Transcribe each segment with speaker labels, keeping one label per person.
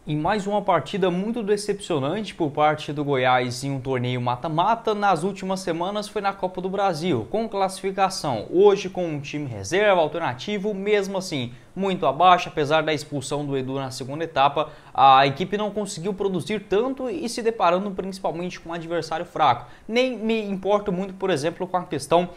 Speaker 1: Em mais uma partida muito decepcionante por parte do Goiás em um torneio mata-mata, nas últimas semanas foi na Copa do Brasil, com classificação. Hoje com um time reserva, alternativo, mesmo assim muito abaixo, apesar da expulsão do Edu na segunda etapa, a equipe não conseguiu produzir tanto e se deparando principalmente com um adversário fraco. Nem me importo muito, por exemplo, com a questão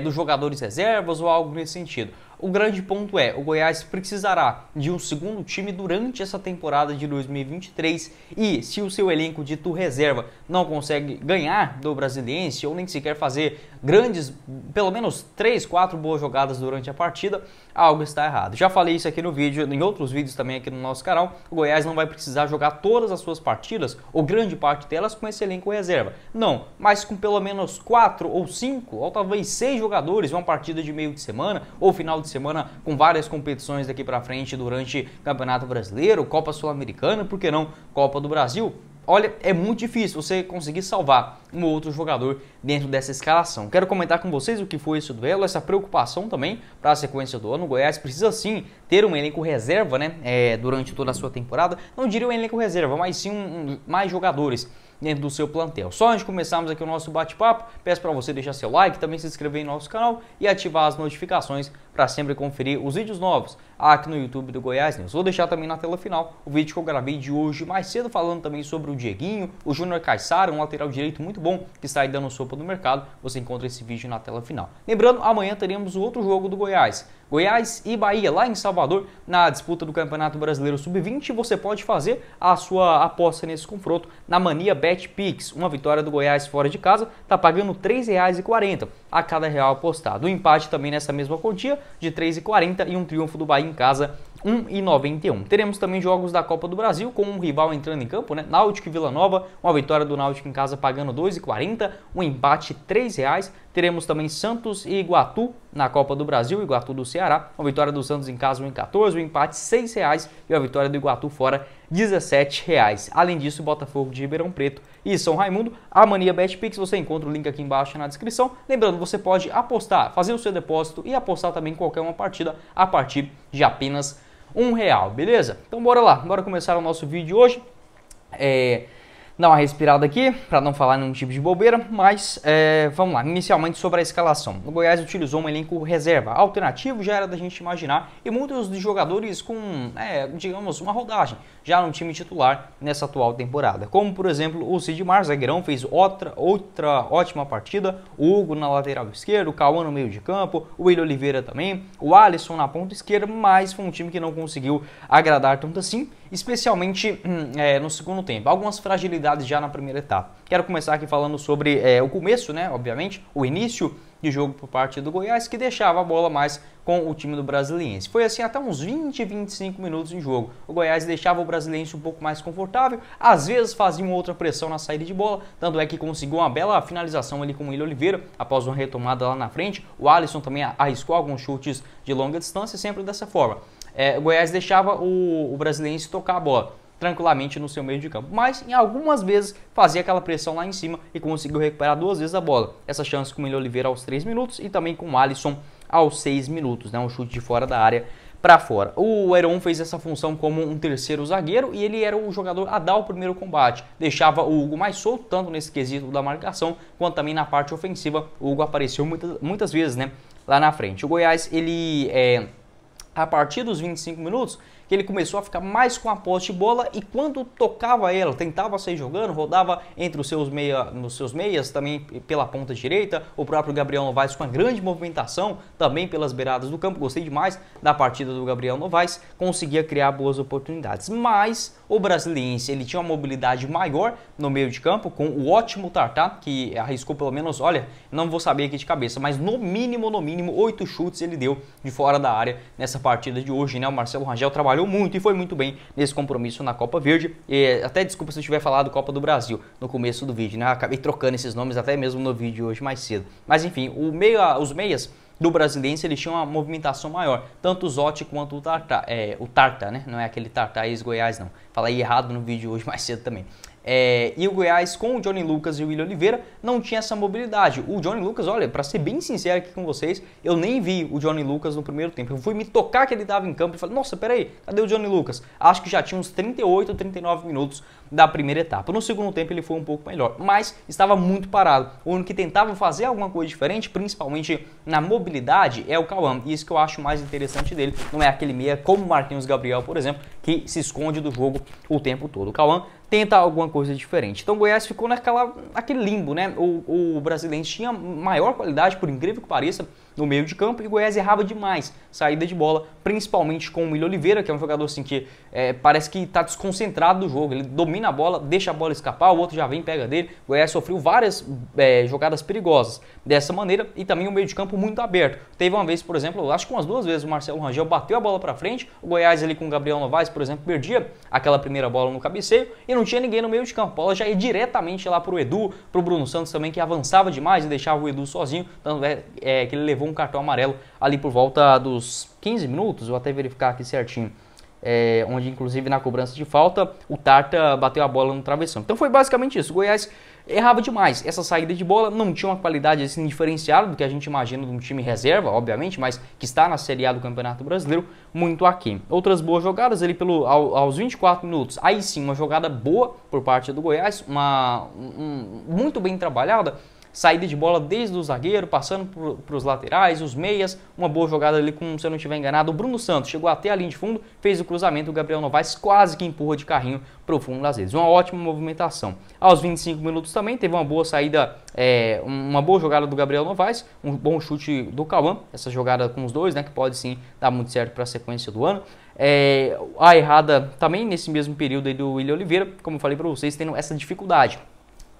Speaker 1: dos jogadores reservas ou algo nesse sentido. O grande ponto é, o Goiás precisará de um segundo time durante essa temporada de 2023 e se o seu elenco dito reserva não consegue ganhar do Brasiliense ou nem sequer fazer grandes, pelo menos 3, 4 boas jogadas durante a partida, algo está errado. Já falei isso aqui no vídeo, em outros vídeos também aqui no nosso canal, o Goiás não vai precisar jogar todas as suas partidas, ou grande parte delas, com esse elenco reserva. Não, mas com pelo menos 4 ou 5, ou talvez 6 jogadores, uma partida de meio de semana, ou final de semana, com várias competições daqui para frente durante Campeonato Brasileiro, Copa Sul-Americana, por que não Copa do Brasil? Olha, é muito difícil você conseguir salvar um ou outro jogador dentro dessa escalação. Quero comentar com vocês o que foi esse duelo, essa preocupação também para a sequência do ano. O Goiás precisa sim ter um elenco reserva, né, durante toda a sua temporada. Não diria um elenco reserva, mas sim mais jogadores dentro do seu plantel. Só antes de começarmos aqui o nosso bate-papo, peço para você deixar seu like, também se inscrever em nosso canal e ativar as notificações para sempre conferir os vídeos novos aqui no YouTube do Goiás News. Vou deixar também na tela final o vídeo que eu gravei de hoje mais cedo, falando também sobre o Dieguinho, o Júnior Caissara, um lateral direito muito bom que está aí dando sopa no mercado. Você encontra esse vídeo na tela final. Lembrando, amanhã teremos o outro jogo do Goiás. Goiás e Bahia, lá em Salvador, na disputa do Campeonato Brasileiro Sub-20, você pode fazer a sua aposta nesse confronto na Mania BetPix. Uma vitória do Goiás fora de casa está pagando R$ 3,40 a cada real apostado. O empate também nessa mesma quantia de R$ 3,40 e um triunfo do Bahia em casa, R$ 1,91. Teremos também jogos da Copa do Brasil com um rival entrando em campo, né? Náutico e Vila Nova, uma vitória do Náutico em casa pagando R$ 2,40, um empate R$ 3,00. Teremos também Santos e Iguatu na Copa do Brasil, Iguatu do Ceará, uma vitória do Santos em casa R$ 1,14, um empate R$ 6,00 e a vitória do Iguatu fora R$ 17,00. Além disso, Botafogo de Ribeirão Preto e São Raimundo, a Mania BetPix, você encontra o link aqui embaixo na descrição. Lembrando, você pode apostar, fazer o seu depósito e apostar também em qualquer uma partida a partir de apenas R$ 1,00, beleza? Então bora lá, bora começar o nosso vídeo hoje. Dar uma respirada aqui, para não falar nenhum tipo de bobeira, mas vamos lá, inicialmente sobre a escalação. O Goiás utilizou um elenco reserva alternativo, já era da gente imaginar, e muitos de jogadores com, digamos, uma rodagem já no time titular nessa atual temporada. Como, por exemplo, o Sidmar, zagueirão, fez outra ótima partida, o Hugo na lateral esquerda, o Cauã no meio de campo, o Willian Oliveira também, o Alisson na ponta esquerda, mas foi um time que não conseguiu agradar tanto assim, especialmente no segundo tempo. Algumas fragilidades já na primeira etapa. Quero começar aqui falando sobre o começo, né, obviamente, o início de jogo por parte do Goiás, que deixava a bola mais com o time do Brasiliense. Foi assim até uns 20, 25 minutos em jogo. O Goiás deixava o Brasiliense um pouco mais confortável, às vezes fazia uma outra pressão na saída de bola, tanto é que conseguiu uma bela finalização ali com o Willian Oliveira, após uma retomada lá na frente. O Alisson também arriscou alguns chutes de longa distância, sempre dessa forma. O Goiás deixava o Brasiliense tocar a bola tranquilamente no seu meio de campo, mas em algumas vezes fazia aquela pressão lá em cima e conseguiu recuperar 2 vezes a bola. Essa chance com o Willian Oliveira aos 3 minutos e também com o Alisson aos 6 minutos, né? Um chute de fora da área para fora. O Heron fez essa função como um terceiro zagueiro e ele era o jogador a dar o primeiro combate. Deixava o Hugo mais solto, tanto nesse quesito da marcação, quanto também na parte ofensiva. O Hugo apareceu muitas vezes, né, lá na frente. O Goiás, ele a partir dos 25 minutos, que ele começou a ficar mais com a posse de bola e quando tocava ela, tentava sair jogando, rodava entre os seus meias, também pela ponta direita, o próprio Gabriel Novaes com uma grande movimentação, também pelas beiradas do campo. Gostei demais da partida do Gabriel Novaes, conseguia criar boas oportunidades, mas o Brasiliense, ele tinha uma mobilidade maior no meio de campo, com o ótimo Tartá, que arriscou pelo menos, olha, não vou saber aqui de cabeça, mas no mínimo 8 chutes ele deu de fora da área nessa partida de hoje, né? O Marcelo Rangel trabalhou muito e foi muito bem nesse compromisso na Copa Verde. Até desculpa se eu tiver falado Copa do Brasil no começo do vídeo, né? Acabei trocando esses nomes até mesmo no vídeo hoje mais cedo. Mas enfim, os meias do Brasiliense, eles tinham uma movimentação maior, tanto o Zotti quanto o Tartá, né? Não é aquele Tartá ex-Goiás não. Falei errado no vídeo hoje mais cedo também. E o Goiás, com o Johnny Lucas e o Willian Oliveira, não tinha essa mobilidade. O Johnny Lucas, olha, para ser bem sincero aqui com vocês, eu nem vi o Johnny Lucas no primeiro tempo. Eu fui me tocar que ele estava em campo e falei, nossa, peraí, cadê o Johnny Lucas? Acho que já tinha uns 38, 39 minutos da primeira etapa. No segundo tempo ele foi um pouco melhor, mas estava muito parado. O único que tentava fazer alguma coisa diferente, principalmente na mobilidade, é o Cauã. E isso que eu acho mais interessante dele. Não é aquele meia como o Marquinhos Gabriel, por exemplo, que se esconde do jogo o tempo todo. O Cauã tenta alguma coisa diferente. Então o Goiás ficou naquele limbo, né? O Brasiliense tinha maior qualidade, por incrível que pareça, no meio de campo, e o Goiás errava demais saída de bola, principalmente com o Willian Oliveira, que é um jogador assim que parece que está desconcentrado do jogo. Ele domina a bola, deixa a bola escapar, o outro já vem e pega dele. O Goiás sofreu várias jogadas perigosas dessa maneira, e também o meio de campo muito aberto. Teve uma vez, por exemplo, acho que umas 2 vezes o Marcelo Rangel bateu a bola para frente, o Goiás ali com o Gabriel Novaes, por exemplo, perdia aquela primeira bola no cabeceio e não tinha ninguém no meio de campo. A bola já ia diretamente lá pro Edu, pro Bruno Santos também, que avançava demais e deixava o Edu sozinho, tanto que ele levou um cartão amarelo ali por volta dos 15 minutos, vou até verificar aqui certinho, onde inclusive na cobrança de falta o Tarta bateu a bola no travessão. Então foi basicamente isso, o Goiás errava demais, essa saída de bola não tinha uma qualidade assim diferenciada do que a gente imagina de um time reserva, obviamente, mas que está na Série A do Campeonato Brasileiro, muito aquém. Outras boas jogadas ali aos 24 minutos, aí sim uma jogada boa por parte do Goiás, muito bem trabalhada, saída de bola desde o zagueiro, passando para os laterais, os meias, uma boa jogada ali com, se eu não estiver enganado, o Bruno Santos chegou até a linha de fundo, fez o cruzamento, o Gabriel Novaes quase que empurra de carrinho para o fundo das redes. Uma ótima movimentação. Aos 25 minutos também teve uma boa saída, uma boa jogada do Gabriel Novaes, um bom chute do Cauã, essa jogada com os dois, né, que pode sim dar muito certo para a sequência do ano. A errada também nesse mesmo período aí do Willian Oliveira, como eu falei para vocês, tendo essa dificuldade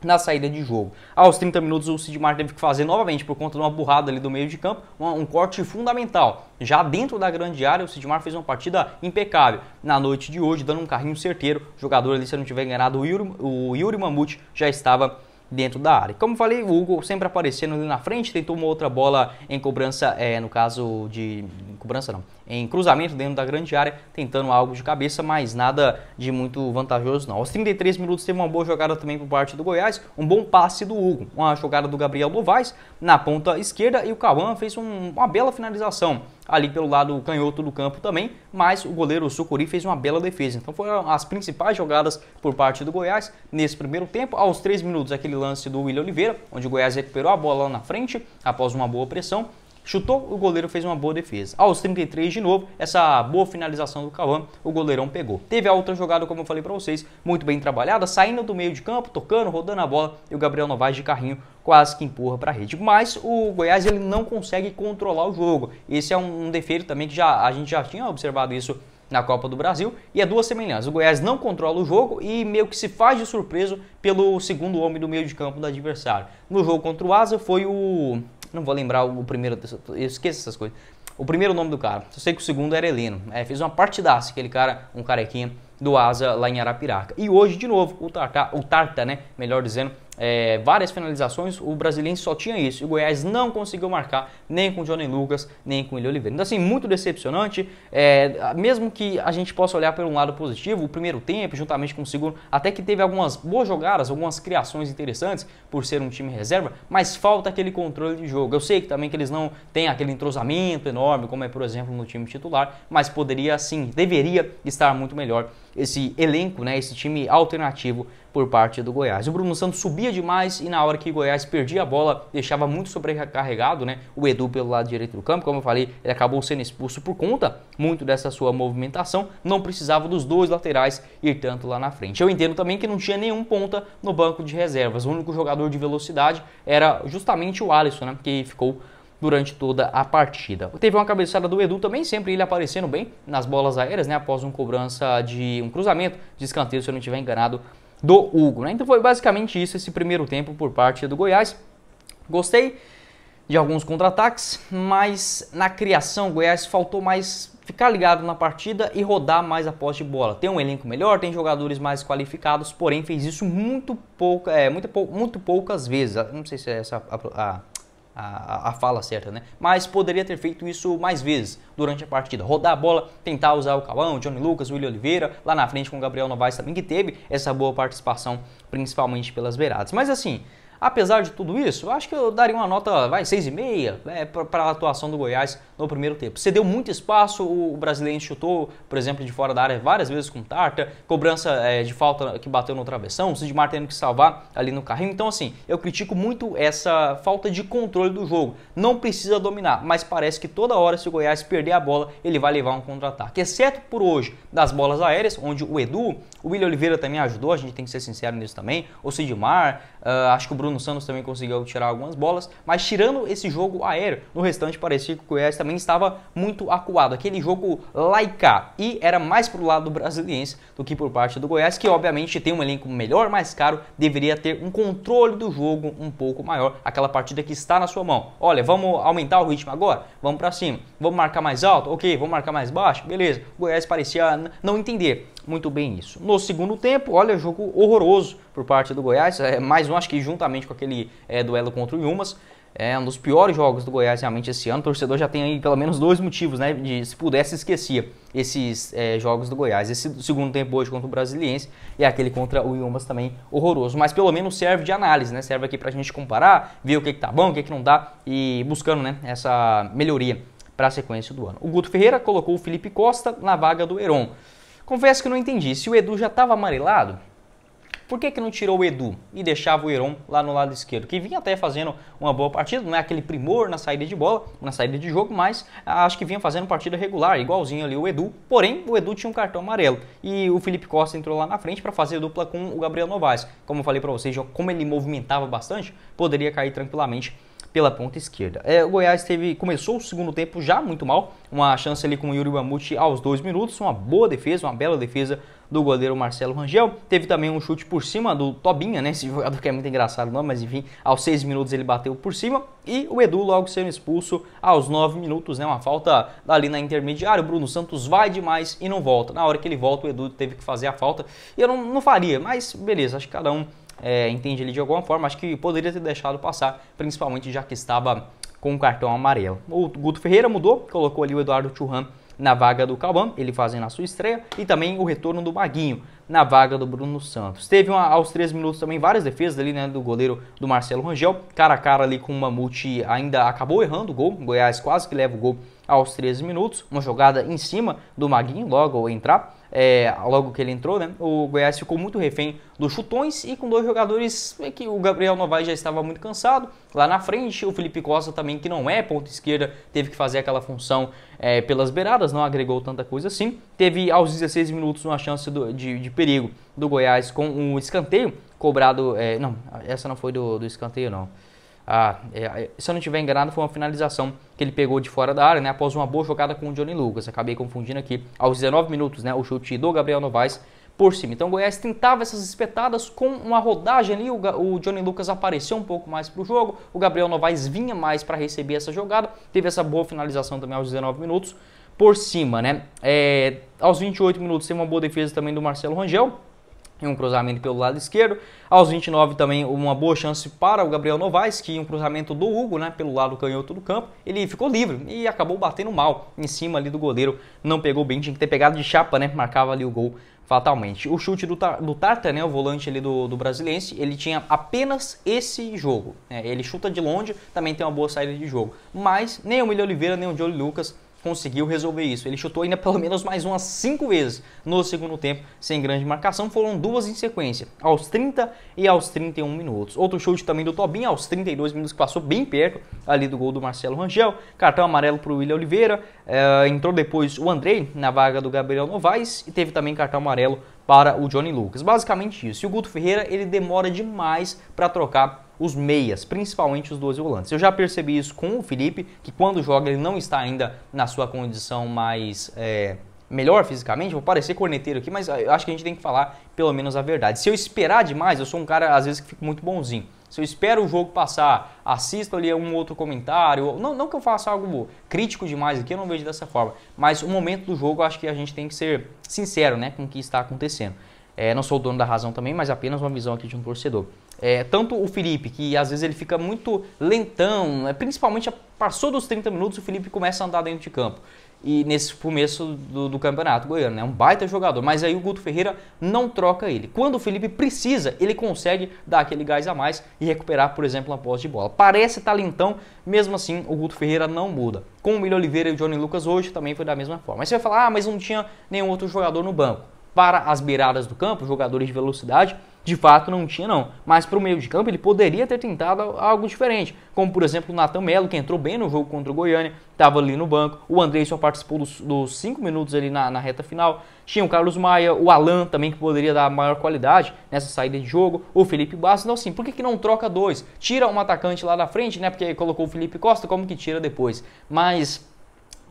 Speaker 1: na saída de jogo. Aos 30 minutos o Sidmar teve que fazer novamente, por conta de uma burrada ali do meio de campo, um corte fundamental. Já dentro da grande área, o Sidmar fez uma partida impecável na noite de hoje, dando um carrinho certeiro. O jogador ali, se eu não tiver enganado, o Yuri Mamute já estava dentro da área. Como falei, o Hugo sempre aparecendo ali na frente, tentou uma outra bola em cobrança, no caso de cobrança não, em cruzamento dentro da grande área, tentando algo de cabeça, mas nada de muito vantajoso não. Aos 33 minutos teve uma boa jogada também por parte do Goiás, um bom passe do Hugo, uma jogada do Gabriel Novaes na ponta esquerda, e o Cauã fez uma bela finalização ali pelo lado canhoto do campo também, mas o goleiro Sucuri fez uma bela defesa. Então foram as principais jogadas por parte do Goiás nesse primeiro tempo. Aos 3 minutos, aquele lance do Willian Oliveira, onde o Goiás recuperou a bola lá na frente, após uma boa pressão, chutou, o goleiro fez uma boa defesa. Aos 33 de novo, essa boa finalização do Cauã, o goleirão pegou. Teve a outra jogada, como eu falei para vocês, muito bem trabalhada, saindo do meio de campo, tocando, rodando a bola, e o Gabriel Novaes de carrinho quase que empurra para a rede. Mas o Goiás ele não consegue controlar o jogo. Esse é um defeito também que a gente já tinha observado isso na Copa do Brasil, e é duas semelhanças. O Goiás não controla o jogo e meio que se faz de surpreso pelo segundo homem do meio de campo do adversário. No jogo contra o Asa foi o... não vou lembrar o primeiro, eu esqueço essas coisas. O primeiro nome do cara, eu sei que o segundo era Heleno. Fez uma partidaça, aquele cara, um carequinha do Asa lá em Arapiraca. E hoje, de novo, o Tarta, né, melhor dizendo, várias finalizações, o Brasiliense só tinha isso. E o Goiás não conseguiu marcar nem com o Johnny Lucas, nem com o Willian Oliveira. Então, assim, muito decepcionante. Mesmo que a gente possa olhar por um lado positivo, o primeiro tempo, juntamente com o segundo, até que teve algumas boas jogadas, algumas criações interessantes, por ser um time reserva, mas falta aquele controle de jogo. Eu sei que também que eles não têm aquele entrosamento enorme, como é, por exemplo, no time titular, mas poderia, sim, deveria estar muito melhor esse elenco, né, esse time alternativo por parte do Goiás. O Bruno Santos subia demais e na hora que o Goiás perdia a bola, deixava muito sobrecarregado, né, o Edu pelo lado direito do campo. Como eu falei, ele acabou sendo expulso por conta muito dessa sua movimentação, não precisava dos dois laterais ir tanto lá na frente. Eu entendo também que não tinha nenhum ponta no banco de reservas, o único jogador de velocidade era justamente o Alisson, né, que ficou durante toda a partida. Teve uma cabeçada do Edu também, sempre ele aparecendo bem nas bolas aéreas, né, após uma cobrança de um cruzamento de escanteio, se eu não estiver enganado, do Hugo, né? Então foi basicamente isso, esse primeiro tempo por parte do Goiás. Gostei de alguns contra-ataques, mas na criação o Goiás faltou mais ficar ligado na partida e rodar mais a posse de bola. Tem um elenco melhor, tem jogadores mais qualificados, porém fez isso muito poucas vezes. Não sei se é essa a fala certa, né? Mas poderia ter feito isso mais vezes durante a partida. Rodar a bola, tentar usar o Cauã, o Johnny Lucas, o William Oliveira, lá na frente com o Gabriel Novaes também, que teve essa boa participação, principalmente pelas beiradas. Mas assim, apesar de tudo isso, eu acho que eu daria uma nota, 6,5, para a atuação do Goiás no primeiro tempo. Cedeu muito espaço, o brasileiro chutou, por exemplo, de fora da área várias vezes com Tarta, cobrança de falta que bateu no travessão, o Sidmar tendo que salvar ali no carrinho. Então assim, eu critico muito essa falta de controle do jogo. Não precisa dominar, mas parece que toda hora, se o Goiás perder a bola, ele vai levar um contra-ataque. Exceto por hoje, das bolas aéreas, onde o Edu, o William Oliveira também ajudou, a gente tem que ser sincero nisso também, o Sidmar, acho que o Bruno Santos também conseguiu tirar algumas bolas, mas tirando esse jogo aéreo, no restante parecia que o Goiás também estava muito acuado, aquele jogo lá e cá, e era mais pro lado do Brasiliense do que por parte do Goiás, que obviamente tem um elenco melhor, mais caro, deveria ter um controle do jogo um pouco maior, aquela partida que está na sua mão. Olha, vamos aumentar o ritmo agora? Vamos para cima. Vamos marcar mais alto? Ok. Vamos marcar mais baixo? Beleza. O Goiás parecia não entender muito bem isso. No segundo tempo, olha, jogo horroroso por parte do Goiás, mais um, acho que juntamente com aquele duelo contra o Yumas, um dos piores jogos do Goiás realmente esse ano. O torcedor já tem aí pelo menos 2 motivos, né, de se pudesse esquecia esses jogos do Goiás. Esse segundo tempo hoje contra o Brasiliense e aquele contra o Yumas também horroroso, mas pelo menos serve de análise, né, serve aqui pra gente comparar, ver o que tá bom, o que não dá e buscando, né, essa melhoria para a sequência do ano. O Guto Ferreira colocou o Felipe Costa na vaga do Heron. Confesso que não entendi, se o Edu já estava amarelado, por que não tirou o Edu e deixava o Heron lá no lado esquerdo? Que vinha até fazendo uma boa partida, não é aquele primor na saída de bola, na saída de jogo, mas acho que vinha fazendo partida regular, igualzinho ali o Edu. Porém, o Edu tinha um cartão amarelo e o Felipe Costa entrou lá na frente para fazer dupla com o Gabriel Novaes. Como eu falei para vocês, como ele movimentava bastante, poderia cair tranquilamente pela ponta esquerda. O Goiás começou o segundo tempo já muito mal, uma chance ali com o Yuri Mamute aos 2 minutos, uma boa defesa, uma bela defesa do goleiro Marcelo Rangel. Teve também um chute por cima do Tobinha, né? Esse jogador que é muito engraçado, não, mas enfim, aos 6 minutos ele bateu por cima. E o Edu logo sendo expulso aos 9 minutos, né? Uma falta ali na intermediária. O Bruno Santos vai demais e não volta. Na hora que ele volta, o Edu teve que fazer a falta. E eu não faria, mas beleza, acho que cada um entende ele de alguma forma. Acho que poderia ter deixado passar, principalmente já que estava com o cartão amarelo. O Guto Ferreira mudou, colocou ali o Eduardo Churran na vaga do Cauã, ele fazendo a sua estreia, e também o retorno do Maguinho na vaga do Bruno Santos. Teve aos 3 minutos também várias defesas ali, né, do goleiro do Marcelo Rangel, cara a cara ali com o Mamute, ainda acabou errando o gol, o Goiás quase que leva o gol aos 13 minutos, uma jogada em cima do Maguinho logo ao entrar, logo que ele entrou, né, o Goiás ficou muito refém dos chutões e com 2 jogadores que o Gabriel Novaes já estava muito cansado lá na frente, o Felipe Costa também, que não é ponta esquerda, teve que fazer aquela função pelas beiradas, não agregou tanta coisa assim. Teve aos 16 minutos uma chance de perigo do Goiás com um escanteio cobrado, não, essa não foi do escanteio não. Se eu não estiver enganado, foi uma finalização que ele pegou de fora da área, né, após uma boa jogada com o Johnny Lucas. Acabei confundindo aqui. Aos 19 minutos, né, o chute do Gabriel Novaes por cima. Então o Goiás tentava essas espetadas com uma rodagem ali. O Johnny Lucas apareceu um pouco mais para o jogo. O Gabriel Novaes vinha mais para receber essa jogada. Teve essa boa finalização também aos 19 minutos por cima, né. Aos 28 minutos tem uma boa defesa também do Marcelo Rangel, em um cruzamento pelo lado esquerdo. Aos 29 também uma boa chance para o Gabriel Novaes, que um cruzamento do Hugo, né, pelo lado canhoto do campo, ele ficou livre e acabou batendo mal em cima ali do goleiro, não pegou bem, tinha que ter pegado de chapa, né, marcava ali o gol fatalmente. O chute do Tarta, né, o volante ali do Brasiliense, ele tinha apenas esse jogo, né, ele chuta de longe, também tem uma boa saída de jogo, mas nem o William Oliveira nem o Johnny Lucas conseguiu resolver isso. Ele chutou ainda pelo menos mais umas 5 vezes no segundo tempo, sem grande marcação. Foram 2 em sequência, aos 30 e aos 31 minutos. Outro chute também do Tobinho, aos 32 minutos, que passou bem perto ali do gol do Marcelo Rangel. Cartão amarelo para o William Oliveira. Entrou depois o Andrei na vaga do Gabriel Novaes e teve também cartão amarelo para o Johnny Lucas. Basicamente isso. E o Guto Ferreira, ele demora demais para trocar os meias, principalmente os 12 volantes. Eu já percebi isso com o Felipe, que quando joga ele não está ainda na sua condição mais melhor fisicamente. Vou parecer corneteiro aqui, mas eu acho que a gente tem que falar pelo menos a verdade. Se eu esperar demais, eu sou um cara às vezes que fico muito bonzinho. Se eu espero o jogo passar, assisto ali um outro comentário, não que eu faça algo crítico demais aqui, eu não vejo dessa forma, mas o momento do jogo eu acho que a gente tem que ser sincero, né, com o que está acontecendo. Não sou o dono da razão também, mas apenas uma visão aqui de um torcedor. Tanto o Felipe, que às vezes ele fica muito lentão, principalmente passou dos 30 minutos, o Felipe começa a andar dentro de campo. E nesse começo do campeonato goiano, né? Um baita jogador, mas aí o Guto Ferreira não troca ele. Quando o Felipe precisa, ele consegue dar aquele gás a mais e recuperar, por exemplo, uma posse de bola. Parece talentão, mesmo assim o Guto Ferreira não muda. Com o William Oliveira e o Johnny Lucas hoje também foi da mesma forma. Aí você vai falar, mas não tinha nenhum outro jogador no banco. Para as beiradas do campo, jogadores de velocidade, de fato não tinha não. Mas para o meio de campo ele poderia ter tentado algo diferente. Como por exemplo o Nathan Melo, que entrou bem no jogo contra o Goiânia, estava ali no banco. O Andrei só participou dos 5 minutos ali na reta final. Tinha o Carlos Maia, o Alan também, que poderia dar maior qualidade nessa saída de jogo. O Felipe Bastos. Então assim, por que não troca dois? Tira um atacante lá da frente, né? Porque colocou o Felipe Costa, como que tira depois? Mas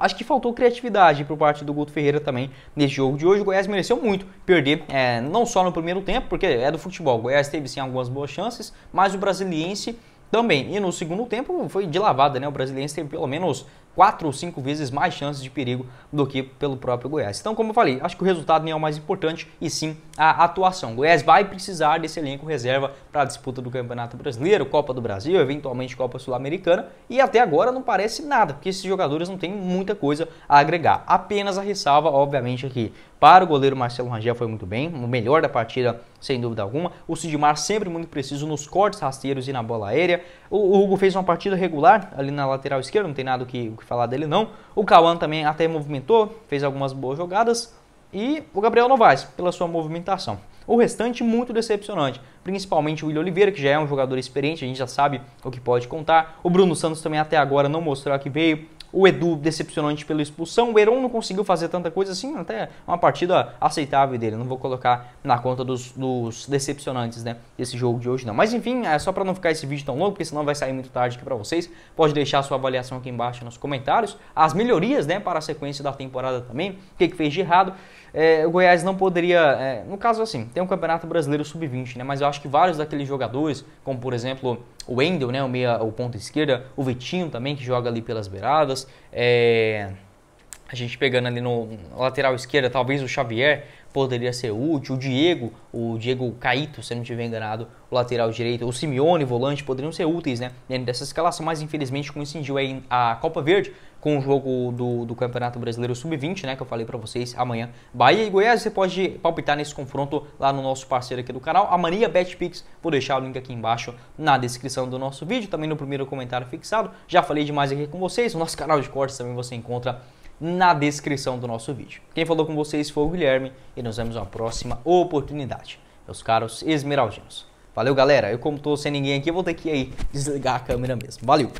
Speaker 1: acho que faltou criatividade por parte do Guto Ferreira também nesse jogo de hoje. O Goiás mereceu muito perder, não só no primeiro tempo, porque é do futebol. O Goiás teve sim algumas boas chances, mas o Brasiliense também. E no segundo tempo foi de lavada, né? O Brasiliense teve pelo menos 4 ou 5 vezes mais chances de perigo do que pelo próprio Goiás. Então, como eu falei, acho que o resultado nem é o mais importante, e sim a atuação. O Goiás vai precisar desse elenco reserva para a disputa do Campeonato Brasileiro, Copa do Brasil, eventualmente Copa Sul-Americana, e até agora não parece nada, porque esses jogadores não têm muita coisa a agregar. Apenas a ressalva, obviamente, aqui. Para o goleiro Marcelo Rangel foi muito bem, o melhor da partida, sem dúvida alguma. O Sidmar sempre muito preciso nos cortes rasteiros e na bola aérea. O Hugo fez uma partida regular ali na lateral esquerda, não tem nada o que falar dele não. O Cauã também até movimentou, fez algumas boas jogadas. E o Gabriel Novaes, pela sua movimentação. O restante muito decepcionante, principalmente o William Oliveira, que já é um jogador experiente, a gente já sabe o que pode contar. O Bruno Santos também até agora não mostrou a que veio. O Edu decepcionante pela expulsão. O Heron não conseguiu fazer tanta coisa assim, até uma partida aceitável dele. Não vou colocar na conta dos decepcionantes, né, desse jogo de hoje não. Mas enfim, é só para não ficar esse vídeo tão longo, porque senão vai sair muito tarde aqui para vocês. Pode deixar a sua avaliação aqui embaixo nos comentários. As melhorias, né, para a sequência da temporada também. O que fez de errado. O Goiás não poderia, no caso assim, tem um Campeonato Brasileiro Sub-20, né, mas eu acho que vários daqueles jogadores, como por exemplo o Wendel, né, o ponta esquerda, o Vitinho também, que joga ali pelas beiradas, a gente pegando ali no lateral esquerda, talvez o Xavier poderia ser útil, o Diego Caíto, se eu não estiver enganado, o lateral direito, o Simeone, volante, poderiam ser úteis, né, dentro dessa escalação, mas infelizmente coincidiu aí a Copa Verde com o jogo do Campeonato Brasileiro Sub-20, né, que eu falei pra vocês amanhã. Bahia e Goiás, você pode palpitar nesse confronto lá no nosso parceiro aqui do canal, a Mania BetPix. Vou deixar o link aqui embaixo na descrição do nosso vídeo, também no primeiro comentário fixado. Já falei demais aqui com vocês, o nosso canal de cortes também você encontra na descrição do nosso vídeo. Quem falou com vocês foi o Guilherme e nos vemos na próxima oportunidade, meus caros esmeraldinos. Valeu, galera. Eu, como tô sem ninguém aqui, vou ter que aí desligar a câmera mesmo. Valeu!